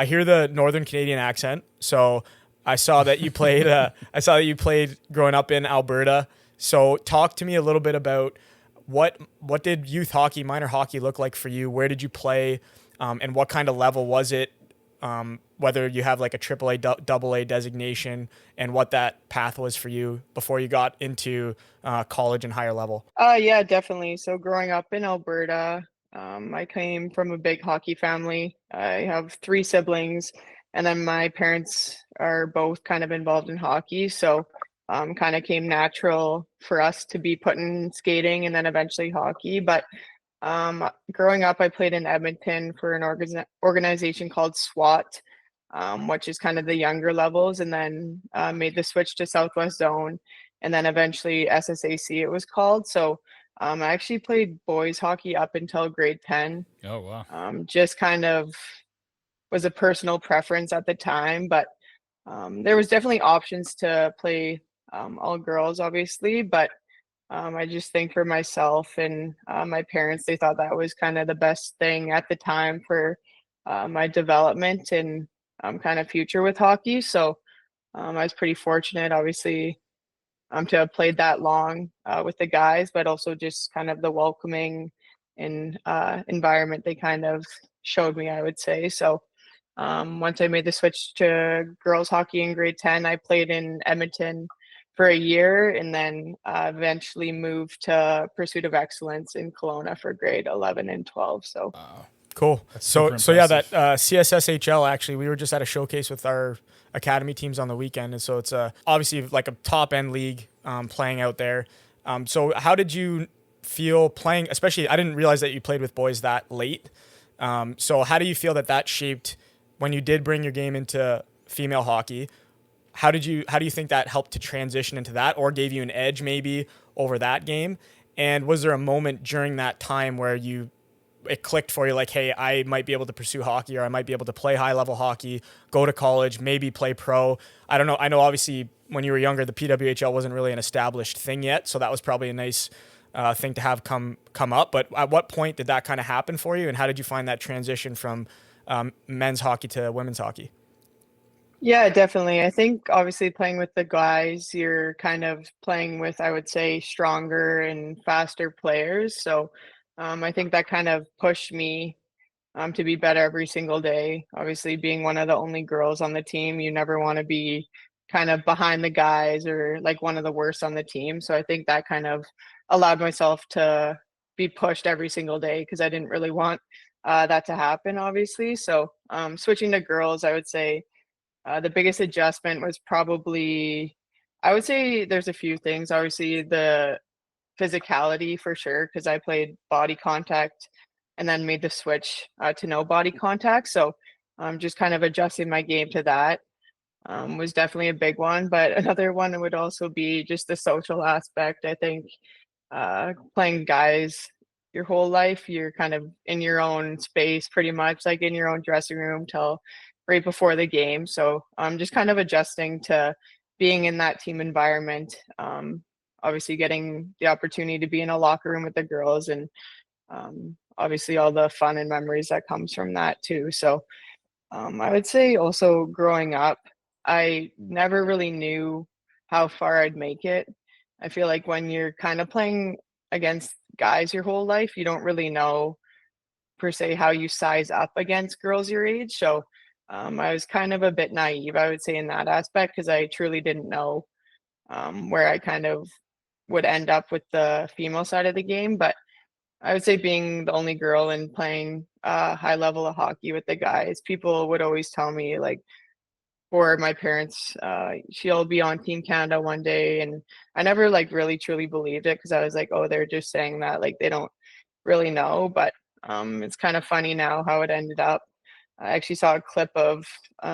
I hear the Northern Canadian accent. So I saw that you played. I saw that you played growing up in Alberta. So talk to me a little bit about what did youth hockey, minor hockey look like for you? Where did you play, and what kind of level was it? Whether you have like a AAA, double A designation, and what that path was for you before you got into college and higher level. Yeah, definitely. So growing up in Alberta, I came from a big hockey family. I have three siblings, and then my parents are both kind of involved in hockey. So kind of came natural for us to be put in skating and then eventually hockey. But growing up, I played in Edmonton for an organization called SWAT, which is kind of the younger levels, and then made the switch to Southwest Zone, and then eventually SSAC it was called. So I actually played boys hockey up until grade 10. Oh, wow. Just kind of was a personal preference at the time, but there was definitely options to play all girls, obviously, but I just think for myself and my parents, they thought that was kind of the best thing at the time for my development and kind of future with hockey. So I was pretty fortunate, obviously, to have played that long with the guys, but also just kind of the welcoming and environment they kind of showed me, I would say. So once I made the switch to girls hockey in grade 10, I played in Edmonton for a year and then eventually moved to Pursuit of Excellence in Kelowna for grade 11 and 12. So Wow. Cool. That's So super so yeah, that impressive. CSSHL, actually, we were just at a showcase with our academy teams on the weekend, and so it's obviously like a top end league playing out there. So how did you feel playing? Especially, I didn't realize that you played with boys that late. So how do you feel that that shaped when you did bring your game into female hockey? How do you think that helped to transition into that, or gave you an edge maybe over that game? And was there a moment during that time where it clicked for you, like, hey, I might be able to pursue hockey, or I might be able to play high level hockey, go to college, maybe play pro? I don't know. I know obviously when you were younger, the PWHL wasn't really an established thing yet, so that was probably a nice thing to have come up. But at what point did that kind of happen for you, and how did you find that transition from men's hockey to women's hockey? yeah, definitely. I think obviously playing with the guys, you're kind of playing with, I would say, stronger and faster players. So I think that kind of pushed me to be better every single day. Obviously, being one of the only girls on the team, you never want to be kind of behind the guys or like one of the worst on the team. So I think that kind of allowed myself to be pushed every single day because I didn't really want that to happen, obviously. So switching to girls, I would say the biggest adjustment was probably, I would say there's a few things. Obviously, the physicality for sure, because I played body contact and then made the switch to no body contact. So just kind of adjusting my game to that was definitely a big one. But another one would also be just the social aspect. I think playing guys your whole life, you're kind of in your own space pretty much, like in your own dressing room till right before the game. So just kind of adjusting to being in that team environment. Obviously getting the opportunity to be in a locker room with the girls and obviously all the fun and memories that comes from that too. So I would say also growing up, I never really knew how far I'd make it. I feel like when you're kind of playing against guys your whole life, you don't really know per se how you size up against girls your age. So I was kind of a bit naive, I would say, in that aspect because I truly didn't know where I kind of would end up with the female side of the game. But I would say being the only girl and playing high level of hockey with the guys, people would always tell me like, or my parents, she'll be on Team Canada one day, and I never like really truly believed it because I was like, oh, they're just saying that, like they don't really know. But it's kind of funny now how it ended up. I actually saw a clip of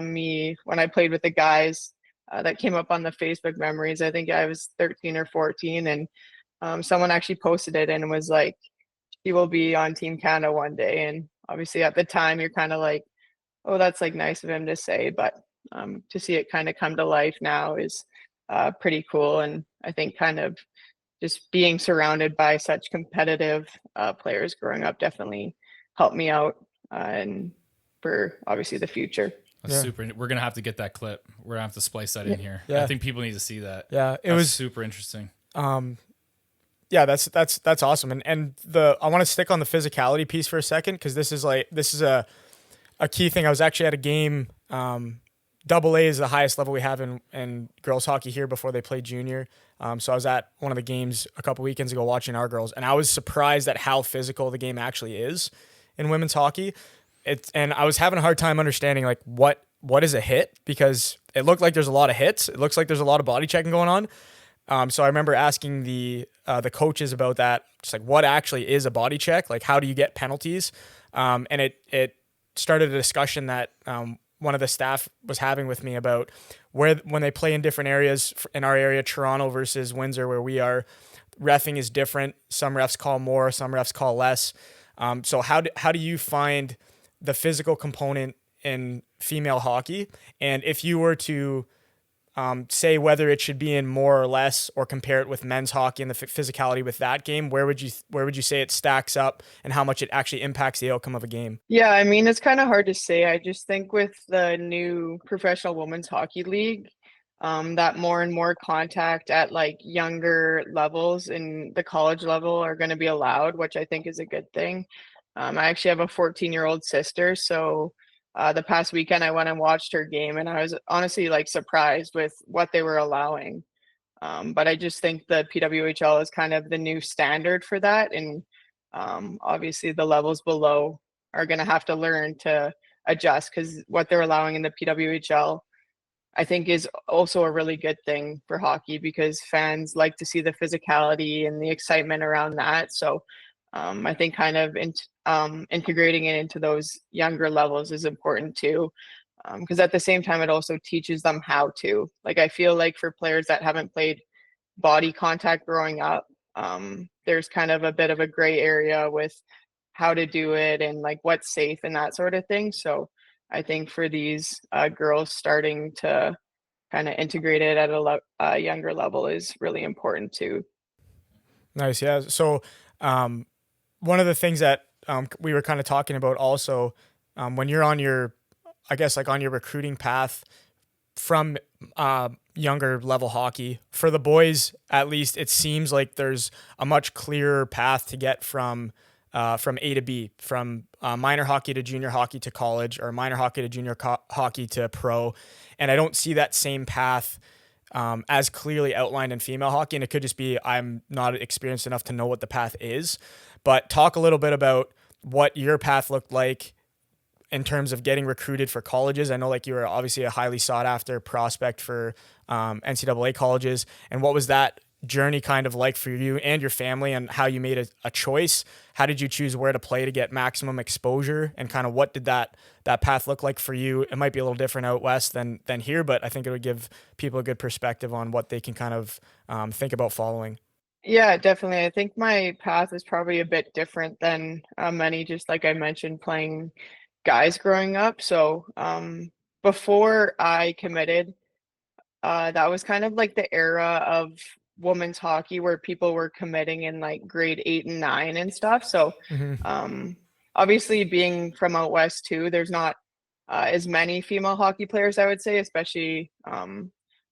me when I played with the guys that came up on the Facebook memories. I think I was 13 or 14, and someone actually posted it and was like, he will be on Team Canada one day. And obviously at the time you're kind of like, oh, that's like nice of him to say, but to see it kind of come to life now is pretty cool. And I think kind of just being surrounded by such competitive players growing up definitely helped me out. And for obviously the future. That's Yeah. super. We're gonna have to get that clip. We're gonna have to splice that in here. I Yeah. think people need to see that. Yeah. It That's was super interesting. yeah, that's awesome. And I want to stick on the physicality piece for a second, because this is a key thing. I was actually at a game. Double A is the highest level we have in girls hockey here before they play junior. So I was at one of the games a couple weekends ago watching our girls, and I was surprised at how physical the game actually is in women's hockey. And I was having a hard time understanding like what is a hit, because it looked like there's a lot of hits. It looks like there's a lot of body checking going on. So I remember asking the coaches about that, just like what actually is a body check, like how do you get penalties, and it started a discussion that one of the staff was having with me about when they play in different areas in our area, Toronto versus Windsor, where we are, reffing is different. Some refs call more, some refs call less. So how do you find the physical component in female hockey, and if you were to say whether it should be in more or less, or compare it with men's hockey and the physicality with that game, where would you say it stacks up, and how much it actually impacts the outcome of a game? Yeah, I mean, it's kind of hard to say. I just think with the new professional women's hockey league, that more and more contact at like younger levels in the college level are going to be allowed, which I think is a good thing. I actually have a 14-year-old sister, so the past weekend I went and watched her game, and I was honestly like surprised with what they were allowing. But I just think the PWHL is kind of the new standard for that, and obviously the levels below are going to have to learn to adjust, because what they're allowing in the PWHL, I think, is also a really good thing for hockey, because fans like to see the physicality and the excitement around that. So I think kind of integrating it into those younger levels is important too, because at the same time it also teaches them how to. Like I feel like for players that haven't played body contact growing up, there's kind of a bit of a gray area with how to do it and like what's safe and that sort of thing. So I think for these girls starting to kind of integrate it at a younger level is really important too. Nice. Yeah. So one of the things that we were kind of talking about also, when you're on your, I guess, like on your recruiting path from younger level hockey, for the boys at least, it seems like there's a much clearer path to get from A to B, from minor hockey to junior hockey to college, or minor hockey to junior hockey to pro. And I don't see that same path as clearly outlined in female hockey. And it could just be I'm not experienced enough to know what the path is. But talk a little bit about what your path looked like in terms of getting recruited for colleges. I know like you were obviously a highly sought after prospect for NCAA colleges. And what was that journey kind of like for you and your family, and how you made a choice? How did you choose where to play to get maximum exposure, and kind of what did that path look like for you? It might be a little different out west than here, but I think it would give people a good perspective on what they can kind of think about following. Yeah, definitely. I think my path is probably a bit different than many, just like I mentioned, playing guys growing up. So before I committed, that was kind of like the era of women's hockey where people were committing in like grade 8 and 9 and stuff. So Mm-hmm. um, obviously, being from out west too, there's not as many female hockey players, I would say, especially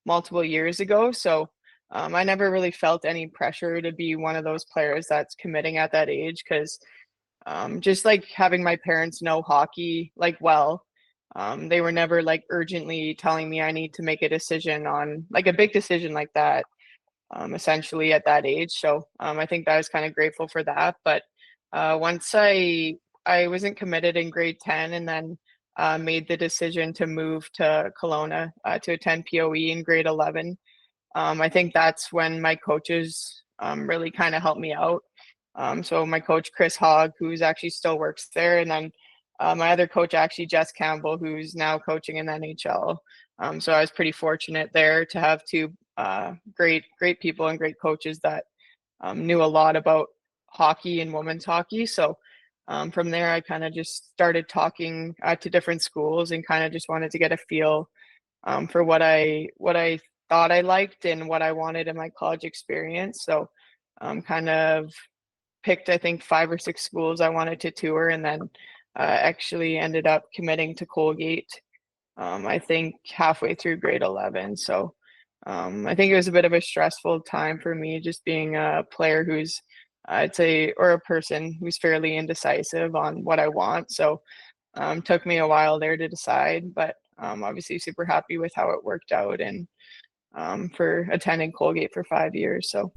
multiple years ago. So I never really felt any pressure to be one of those players that's committing at that age, because just like having my parents know hockey like well, they were never like urgently telling me I need to make a decision on like a big decision like that, essentially at that age. So I think I was kind of grateful for that. But once I wasn't committed in grade 10, and then made the decision to move to Kelowna to attend POE in grade 11. I think that's when my coaches really kind of helped me out. So my coach Chris Hogg, who's actually still works there, and then my other coach, actually Jess Campbell, who's now coaching in the NHL. So I was pretty fortunate there to have two great people and great coaches that knew a lot about hockey and women's hockey. So from there, I kind of just started talking to different schools and kind of just wanted to get a feel for what I thought I liked and what I wanted in my college experience. So kind of picked, I think, 5 or 6 schools I wanted to tour, and then actually ended up committing to Colgate, I think halfway through grade 11. So I think it was a bit of a stressful time for me, just being a player who's, I'd say, or a person who's fairly indecisive on what I want. So took me a while there to decide, but obviously super happy with how it worked out, and for attending Colgate for 5 years. So